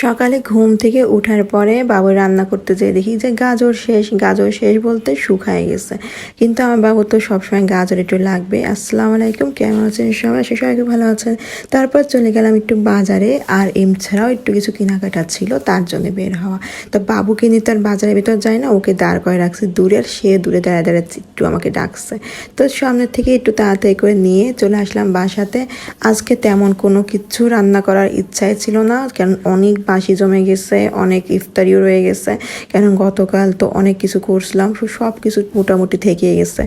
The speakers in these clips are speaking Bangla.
সকালে ঘুম থেকে ওঠার পরে বাবু রান্না করতে যেয়ে দেখি যে গাজর শেষ বলতে শুকায় গেছে। কিন্তু আমার বাবু তো সবসময় গাজর একটু লাগবে। আসসালামু আলাইকুম, কেমন আছেন সবাই? সবাই ভালো আছেন। তারপর চলে গেলাম একটু বাজারে, আর ছাড়াও একটু কিছু কেনাকাটা ছিল, তার জন্য বের হওয়া। তো বাবুকে নিয়ে তো আর বাজারের ভিতর যায় না, ওকে দাঁড় করে রাখছে দূরে, আর সে দূরে দাঁড়ায় দাঁড়ায় একটু আমাকে ডাকছে। তো সামনের থেকে একটু তাড়াতাড়ি করে নিয়ে চলে আসলাম বাসাতে। আজকে তেমন কোনো কিছু রান্না করার ইচ্ছাই ছিল না, কারণ অনেক বাসি জমে গেছে, অনেক ইফতারিও রয়ে গেছে, কারণ গতকাল তো অনেক কিছু করছিলাম, সব কিছু মোটামুটি থেকে গেছে।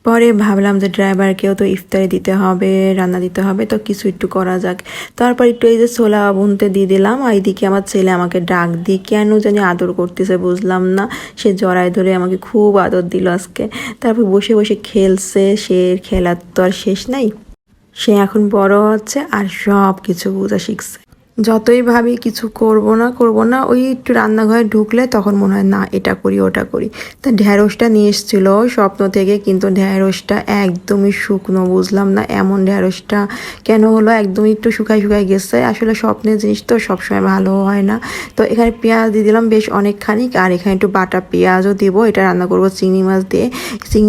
পরে ভাবলাম যে ড্রাইভারকেও তো ইফতারি দিতে হবে, রান্না দিতে হবে, তো কিছু একটু করা যাক। তারপর একটু এই যে ছোলা বুনতে দিয়ে দিলাম, আর এইদিকে আমার ছেলে আমাকে ডাক দিয়ে কেন জানি আদর করতেছে, বুঝলাম না। সে জড়ায় ধরে আমাকে খুব আদর দিল আজকে। তারপর বসে বসে খেলছে, সে খেলার তো আর শেষ নাই। সে এখন বড় হচ্ছে আর সব কিছু বোঝা শিখছে। যতই ভাবি কিছু করব না, ওই একটু রান্নাঘরে ঢুকলে তখন মনে হয় না এটা করি ওটা করি। তা ঢ্যাঁড়সটা নিয়ে এসেছিল স্বপ্ন থেকে, কিন্তু ঢ্যাঁড়সটা একদমই শুকনো, বুঝলাম না এমন ঢ্যাঁড়সটা কেন হলো, একদমই একটু শুকাই গেছে। আসলে স্বপ্নের জিনিস তো সবসময় ভালো হয় না। তো এখানে পেঁয়াজ দিয়ে দিলাম বেশ অনেকখানি, আর এখানে একটু বাটা পেঁয়াজও দিব। এটা রান্না করব চিংড়ি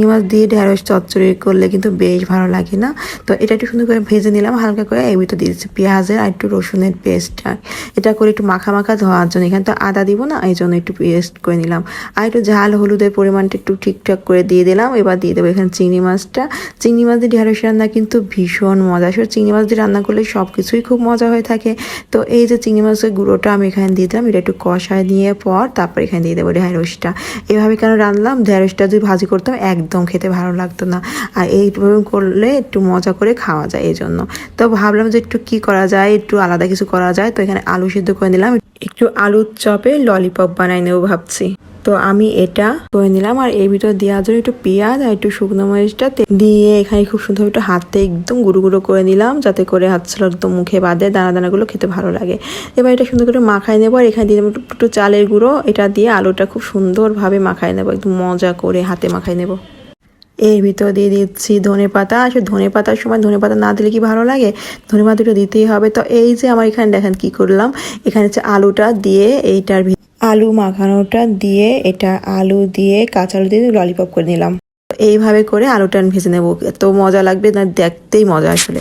মাছ দিয়ে ঢ্যাঁড়স চচ্চড়ি করলে কিন্তু বেশ ভালো লাগে না। তো এটা একটু সুন্দর করে ভেজে নিলাম হালকা করে, এর ভিতর দিয়ে দিচ্ছি পেঁয়াজের আর একটু রসুনের পেস্টটা। এটা করে একটু মাখা ধোয়ার জন্য, এখানে তো আদা দিব না, এই জন্য একটু পেস্ট করে নিলাম। আর একটু ঝাল হলুদের পরিমাণটা একটু ঠিকঠাক করে দিয়ে দিলাম। এবার দিয়ে দেবো এখানে চিংড়ি মাছ দিয়ে ঢেঁড়স রান্না কিন্তু ভীষণ মজা। আসলে চিংড়ি মাছ দিয়ে রান্না করলে সব কিছুই খুব মজা হয়ে থাকে। তো এই যে চিংড়ি মাছের গুঁড়োটা আমি এখানে দিয়ে দিলাম, এটা একটু কষায় নিয়ে পর তারপর এখানে দিয়ে দেবো ঢেঁড়সটা। এভাবে কেন রান্নলাম, ঢেঁড়সটা যদি ভাজি করতাম একদম খেতে ভালো লাগতো না, আর এইভাবে করলে একটু মজা করে খাওয়া যায় এই জন্য। তো ভাবলাম যে একটু কি করা যায়, একটু আলাদা কিছু করা যায়। তো এখানে আলু সিদ্ধ করে নিলাম, একটু আলুর চপে ললিপপ বানাই নেবো ভাবছি। তো আমি এটা করে নিলাম, আর এর ভিতরে দেওয়ার জন্য একটু পেঁয়াজ আর একটু শুকনো মরিচটা দিয়ে এখানে খুব সুন্দর একটু হাতে একদম গুঁড়ো করে নিলাম, যাতে করে হাতছাড়া একদম মুখে বাদে দানাগুলো খেতে ভালো লাগে। এবার এটা সুন্দর করে মাখাই নেবো, আর এখানে দিয়ে দেবো একটু চালের গুঁড়ো। এটা দিয়ে আলুটা খুব সুন্দরভাবে মাখাই নেবো, একদম মজা করে হাতে মাখাই নেবো। এর ভিতর দিয়ে দিচ্ছি ধনেপাতা। আসলে ধনেপাতার সময় ধনেপাতা না দিলে কি ভালো লাগে, ধনেপাতাটা দিতেই হবে। তো এই যে আমার এখানে দেখেন কি করলাম, এখানে হচ্ছে আলুটা দিয়ে এইটার আলু মাখানোটা দিয়ে, এটা আলু দিয়ে কাঁচা আলু দিয়ে ললিপপ করে নিলাম। এইভাবে করে আলুটা ভেজে নেবো, এত মজা লাগবে না, দেখতেই মজা আসলে।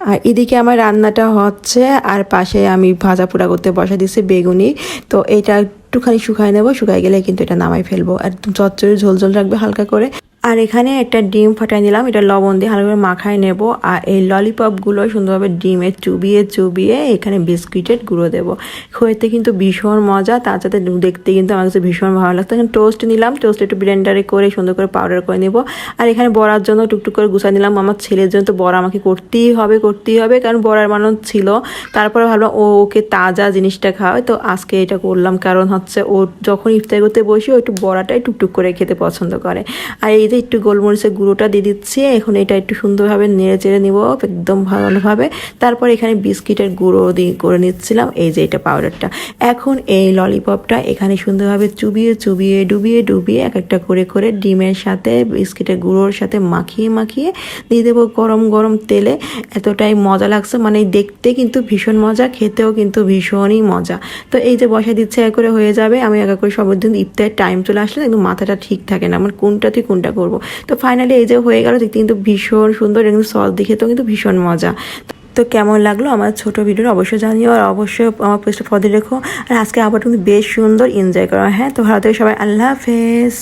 আর এদিকে আমার রান্নাটা হচ্ছে, আর পাশে আমি ভাজা পোড়া করতে বসা দিচ্ছি বেগুনি। তো এটা একটুখানি শুকাই নেবো, শুকাই গেলে কিন্তু এটা নামাই ফেলবো, একদম চচ্চড়ি ঝোল রাখবে হালকা করে। আর এখানে একটা ডিম ফাটাই নিলাম, এটা লবণ দিয়ে ভালো করে মাখায় নেব। আর এই ললিপপগুলো সুন্দরভাবে ডিমে চুবিয়ে এখানে বিস্কুটের গুঁড়ো দেবো। খেতে কিন্তু ভীষণ মজা, তার সাথে দেখতে কিন্তু আমার কাছে ভীষণ ভালো লাগতো। এখানে টোস্ট নিলাম, টোস্ট একটু ব্লেন্ডারে করে সুন্দর করে পাউডার করে নেব। আর এখানে বড়ার জন্য টুকটুক করে গুছা নিলাম। আমার ছেলের জন্য তো বড়া আমাকে করতেই হবে, কারণ বড়ার মানুষ ছিল। তারপরে ভাবলাম ওকে তাজা জিনিসটা খাওয়ায়, তো আজকে এটা করলাম। কারণ হচ্ছে ও যখন ইফতার করতে বসি ও একটু বড়াটাই টুকটুক করে খেতে পছন্দ করে। আর এই যে একটু গোলমরিচের গুঁড়োটা দিয়ে দিচ্ছি, এখন এটা একটু সুন্দরভাবে নেড়ে চেড়ে নিব একদম ভালোভাবে। তারপর এখানে বিস্কিটের গুঁড়ো দিয়ে করে নিচ্ছিলাম, এই যে এটা পাউডারটা। এখন এই ললিপপটা এখানে সুন্দরভাবে ডুবিয়ে এক একটা করে ডিমের সাথে বিস্কিটের গুঁড়োর সাথে মাখিয়ে দিয়ে দেবো গরম তেলে। এতটাই মজা লাগছে, মানে দেখতে কিন্তু ভীষণ মজা, খেতেও কিন্তু ভীষণই মজা। তো এই যে বসাই দিচ্ছে এক করে হয়ে যাবে। আমি এক করে সব দিন ইফতারের টাইম চলে আসলে একদম মাথাটা ঠিক থাকে না, আমার কোনটা করবো। তো ফাইনালি এই যে হয়ে গেল, দেখতে কিন্তু ভীষণ সুন্দর, একদম সস দেখে তো কিন্তু ভীষণ মজা। তো কেমন লাগলো আমার ছোট ভিডিওটা অবশ্যই জানিও, আর অবশ্যই আমার পেজটা ফলো রেখো। আর আজকে আবার কিন্তু বেশ সুন্দর এনজয় করা। হ্যাঁ, তো ভালো থেকে সবাই, আল্লাহ হাফেজ।